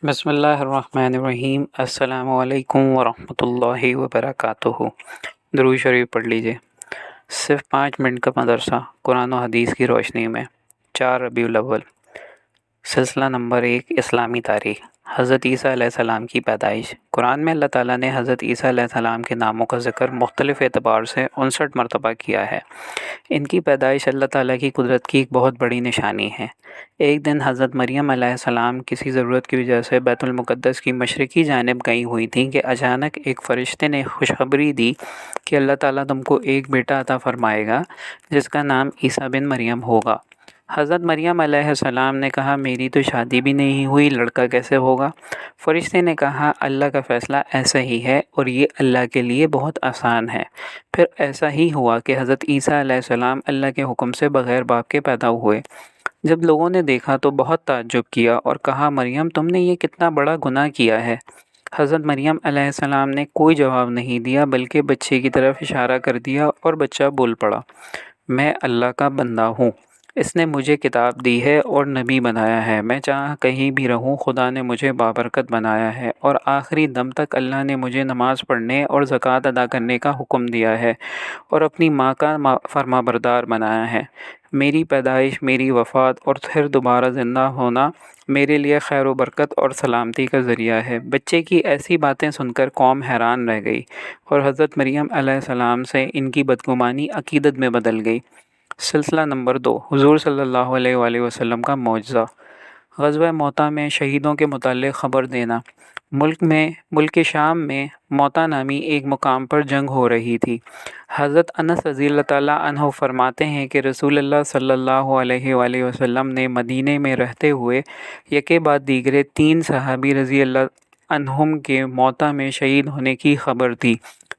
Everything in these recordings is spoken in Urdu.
بسم اللہ الرحمن الرحیم۔ السلام علیکم ورحمۃ اللہ وبرکاتہ۔ درود شریف پڑھ لیجئے۔ صرف 5 منٹ کا مدرسہ قرآن و حدیث کی روشنی میں 4 ربیع الاول۔ سلسلہ نمبر 1، اسلامی تاریخ۔ حضرت عیسیٰ علیہ السلام کی پیدائش۔ قرآن میں اللہ تعالیٰ نے حضرت عیسیٰ علیہ السلام کے ناموں کا ذکر مختلف اعتبار سے 59 مرتبہ کیا ہے۔ ان کی پیدائش اللہ تعالیٰ کی قدرت کی ایک بہت بڑی نشانی ہے۔ ایک دن حضرت مریم علیہ السلام کسی ضرورت کی وجہ سے بیت المقدس کی مشرقی جانب گئی ہوئی تھیں کہ اچانک ایک فرشتے نے خوشخبری دی کہ اللہ تعالیٰ تم کو ایک بیٹا عطا فرمائے گا جس کا نام عیسیٰ بن مریم ہوگا۔ حضرت مریم علیہ السلام نے کہا میری تو شادی بھی نہیں ہوئی، لڑکا کیسے ہوگا؟ فرشتے نے کہا اللہ کا فیصلہ ایسا ہی ہے اور یہ اللہ کے لیے بہت آسان ہے۔ پھر ایسا ہی ہوا کہ حضرت عیسیٰ علیہ السلام اللہ کے حکم سے بغیر باپ کے پیدا ہوئے۔ جب لوگوں نے دیکھا تو بہت تعجب کیا اور کہا مریم تم نے یہ کتنا بڑا گناہ کیا ہے۔ حضرت مریم علیہ السلام نے کوئی جواب نہیں دیا بلکہ بچے کی طرف اشارہ کر دیا اور بچہ بول پڑا، میں اللہ کا بندہ ہوں، اس نے مجھے کتاب دی ہے اور نبی بنایا ہے، میں چاہا کہیں بھی رہوں خدا نے مجھے بابرکت بنایا ہے اور آخری دم تک اللہ نے مجھے نماز پڑھنے اور زکوٰۃ ادا کرنے کا حکم دیا ہے اور اپنی ماں کا فرما بردار بنایا ہے۔ میری پیدائش، میری وفات اور پھر دوبارہ زندہ ہونا میرے لیے خیر و برکت اور سلامتی کا ذریعہ ہے۔ بچے کی ایسی باتیں سن کر قوم حیران رہ گئی اور حضرت مریم علیہ السلام سے ان کی بدگمانی عقیدت میں بدل گئی۔ سلسلہ نمبر 2، حضور صلی اللہ علیہ وآلہ وسلم کا معجزہ۔ غزوہ موتہ میں شہیدوں کے متعلق خبر دینا۔ ملک شام میں موتہ نامی ایک مقام پر جنگ ہو رہی تھی۔ حضرت انس رضی اللہ تعالیٰ عنہ فرماتے ہیں کہ رسول اللہ صلی اللہ علیہ وآلہ وسلم نے مدینے میں رہتے ہوئے یکے بعد دیگرے 3 صحابی رضی اللہ عنہم کے موتہ میں شہید ہونے کی خبر دی،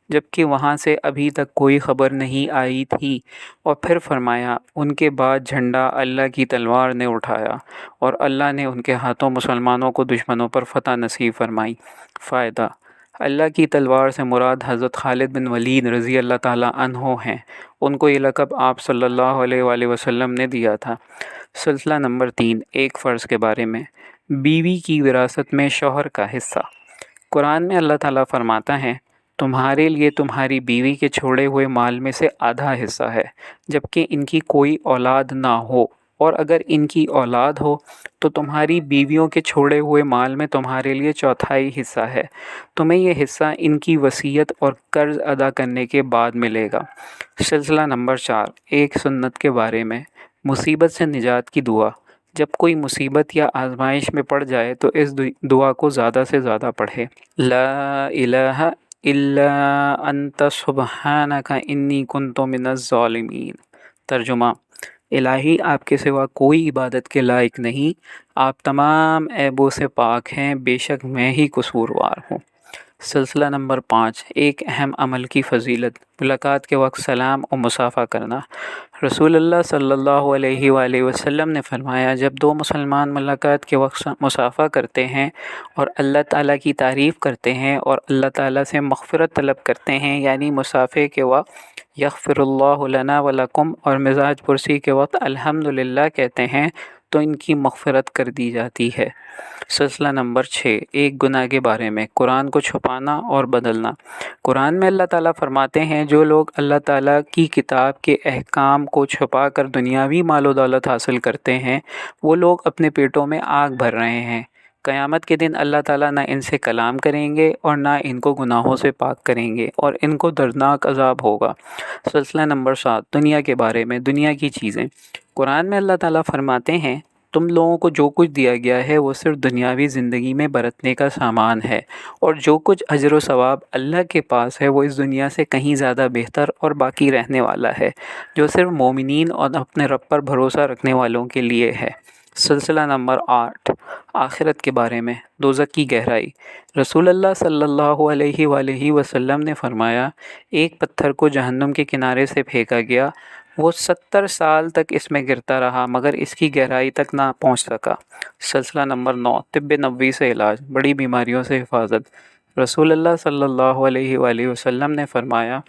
جبکہ وہاں سے ابھی تک کوئی خبر نہیں آئی تھی، اور پھر فرمایا ان کے بعد جھنڈا اللہ کی تلوار نے اٹھایا اور اللہ نے ان کے ہاتھوں مسلمانوں کو دشمنوں پر فتح نصیب فرمائی۔ فائدہ: اللہ کی تلوار سے مراد حضرت خالد بن ولید رضی اللہ تعالیٰ عنہ ہیں، ان کو یہ لقب آپ صلی اللہ علیہ وآلہ وسلم نے دیا تھا۔ سلسلہ نمبر 3، ایک فرض کے بارے میں۔ بیوی کی وراثت میں شوہر کا حصہ۔ قرآن میں اللہ تعالیٰ فرماتا ہے تمہارے لیے تمہاری بیوی کے چھوڑے ہوئے مال میں سے آدھا حصہ ہے جبکہ ان کی کوئی اولاد نہ ہو، اور اگر ان کی اولاد ہو تو تمہاری بیویوں کے چھوڑے ہوئے مال میں تمہارے لیے چوتھائی حصہ ہے، تمہیں یہ حصہ ان کی وصیت اور قرض ادا کرنے کے بعد ملے گا۔ سلسلہ نمبر 4، ایک سنت کے بارے میں۔ مصیبت سے نجات کی دعا۔ جب کوئی مصیبت یا آزمائش میں پڑ جائے تو اس دعا کو زیادہ سے زیادہ پڑھے۔ لا الہ الا انت سبحانک انی کنت من الظالمین۔ ترجمہ: الہی آپ کے سوا کوئی عبادت کے لائق نہیں، آپ تمام عیبوں سے پاک ہیں، بے شک میں ہی قصوروار ہوں۔ سلسلہ نمبر 5، ایک اہم عمل کی فضیلت۔ ملاقات کے وقت سلام و مصافحہ کرنا۔ رسول اللہ صلی اللہ علیہ وآلہ وسلم نے فرمایا جب 2 مسلمان ملاقات کے وقت مصافحہ کرتے ہیں اور اللہ تعالیٰ کی تعریف کرتے ہیں اور اللہ تعالیٰ سے مغفرت طلب کرتے ہیں، یعنی مصافحے کے وقت یغفر اللہ لنا ولکم اور مزاج پرسی کے وقت الحمدللہ کہتے ہیں تو ان کی مغفرت کر دی جاتی ہے۔ سلسلہ نمبر 6، ایک گناہ کے بارے میں۔ قرآن کو چھپانا اور بدلنا۔ قرآن میں اللہ تعالیٰ فرماتے ہیں جو لوگ اللہ تعالیٰ کی کتاب کے احکام کو چھپا کر دنیاوی مال و دولت حاصل کرتے ہیں، وہ لوگ اپنے پیٹوں میں آگ بھر رہے ہیں۔ قیامت کے دن اللہ تعالیٰ نہ ان سے کلام کریں گے اور نہ ان کو گناہوں سے پاک کریں گے اور ان کو دردناک عذاب ہوگا۔ سلسلہ نمبر 7، دنیا کے بارے میں۔ دنیا کی چیزیں۔ قرآن میں اللہ تعالیٰ فرماتے ہیں تم لوگوں کو جو کچھ دیا گیا ہے وہ صرف دنیاوی زندگی میں برتنے کا سامان ہے، اور جو کچھ اجر و ثواب اللہ کے پاس ہے وہ اس دنیا سے کہیں زیادہ بہتر اور باقی رہنے والا ہے، جو صرف مومنین اور اپنے رب پر بھروسہ رکھنے والوں کے لیے ہے۔ سلسلہ نمبر 8، آخرت کے بارے میں۔ دوزخ کی گہرائی۔ رسول اللہ صلی اللہ علیہ وآلہ وسلم نے فرمایا ایک پتھر کو جہنم کے کنارے سے پھینکا گیا، وہ 70 سال تک اس میں گرتا رہا مگر اس کی گہرائی تک نہ پہنچ سکا۔ سلسلہ نمبر 9، طب نبوی سے علاج، بڑی بیماریوں سے حفاظت۔ رسول اللہ صلی اللہ علیہ وآلہ وسلم نے فرمایا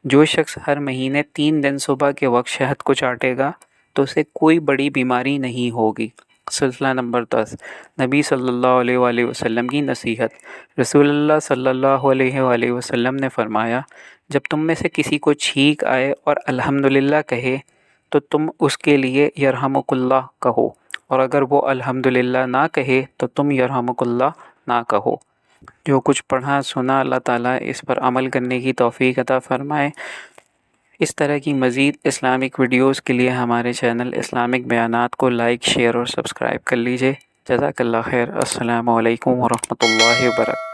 جو شخص ہر مہینے 3 دن صبح کے وقت شہد کو چاٹے گا تو اسے کوئی بڑی بیماری نہیں ہوگی۔ سلسلہ نمبر 10، نبی صلی اللہ علیہ وآلہ وسلم کی نصیحت۔ رسول اللہ صلی اللہ علیہ وآلہ وسلم نے فرمایا، جب تم میں سے کسی کو چھینک آئے اور الحمدللہ کہے تو تم اس کے لیے یرحمک اللہ کہو، اور اگر وہ الحمدللہ نہ کہے تو تم یرحمک اللہ نہ کہو۔ جو کچھ پڑھا سنا، اللہ تعالیٰ اس پر عمل کرنے کی توفیق عطا فرمائے۔ اس طرح کی مزید اسلامک ویڈیوز کے لیے ہمارے چینل اسلامک بیانات کو لائک، شیئر اور سبسکرائب کر لیجئے۔ جزاک اللہ خیر۔ السلام علیکم ورحمۃ اللہ وبرکاتہ۔